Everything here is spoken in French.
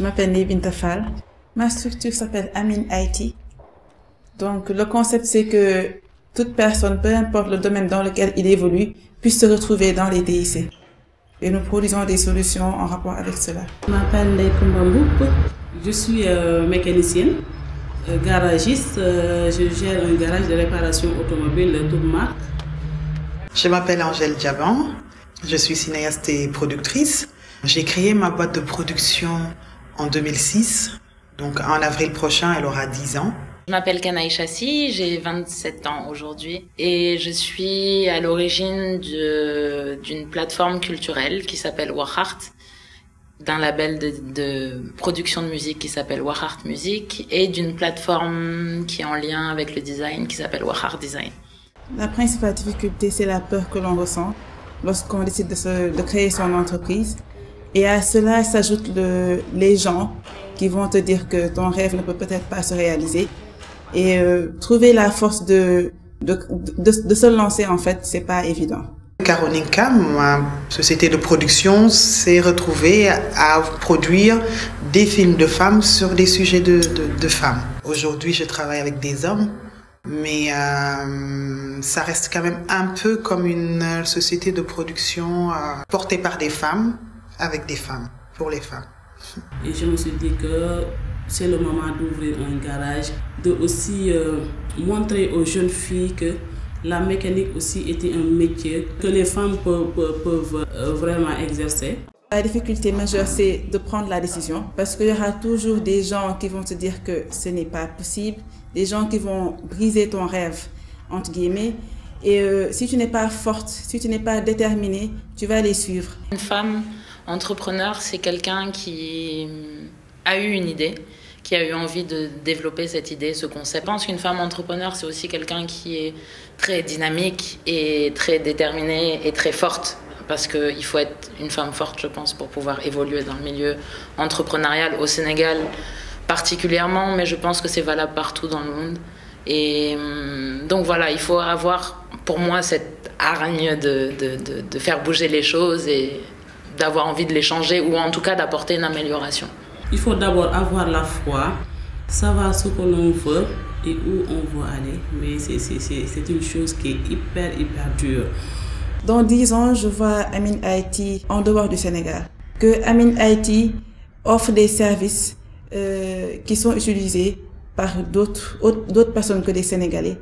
Je m'appelle Nevin Tafal. Ma structure s'appelle Amin IT. Donc, le concept, c'est que toute personne, peu importe le domaine dans lequel il évolue, puisse se retrouver dans les TIC. Et nous produisons des solutions en rapport avec cela. Je m'appelle Ndeye Mboup. Je suis mécanicienne, garagiste. Je gère un garage de réparation automobile de toute marque. Je m'appelle Angèle Diaban. Je suis cinéaste et productrice. J'ai créé ma boîte de production en 2006. Donc en avril prochain, elle aura 10 ans. Je m'appelle Kanaï Chassi, j'ai 27 ans aujourd'hui et je suis à l'origine d'une plateforme culturelle qui s'appelle Wahart, d'un label de production de musique qui s'appelle Wahart Music et d'une plateforme qui est en lien avec le design qui s'appelle Wahart Design. La principale difficulté, c'est la peur que l'on ressent lorsqu'on décide de créer son entreprise. Et à cela s'ajoutent les gens qui vont te dire que ton rêve ne peut peut-être pas se réaliser. Et trouver la force de se lancer, en fait, c'est pas évident. Caroninka, ma société de production, s'est retrouvée à produire des films de femmes sur des sujets de femmes. Aujourd'hui, je travaille avec des hommes, mais ça reste quand même un peu comme une société de production portée par des femmes, avec des femmes, pour les femmes. Et je me suis dit que c'est le moment d'ouvrir un garage, de aussi montrer aux jeunes filles que la mécanique aussi était un métier que les femmes peuvent vraiment exercer. La difficulté majeure, c'est de prendre la décision parce qu'il y aura toujours des gens qui vont te dire que ce n'est pas possible, des gens qui vont briser ton rêve, entre guillemets. Et si tu n'es pas forte, si tu n'es pas déterminée, tu vas les suivre. Une femme entrepreneur, c'est quelqu'un qui a eu une idée, qui a eu envie de développer cette idée, ce concept. Je pense qu'une femme entrepreneur, c'est aussi quelqu'un qui est très dynamique et très déterminée et très forte. Parce qu'il faut être une femme forte, je pense, pour pouvoir évoluer dans le milieu entrepreneurial au Sénégal particulièrement, mais je pense que c'est valable partout dans le monde. Et donc voilà, il faut avoir, pour moi, cette hargne de faire bouger les choses et d'avoir envie de les changer ou en tout cas d'apporter une amélioration. Il faut d'abord avoir la foi, savoir ce que l'on veut et où on veut aller. Mais c'est une chose qui est hyper dure. Dans 10 ans, je vois Amin IT en dehors du Sénégal. Que Amin IT offre des services qui sont utilisés par d'autres personnes que des Sénégalais.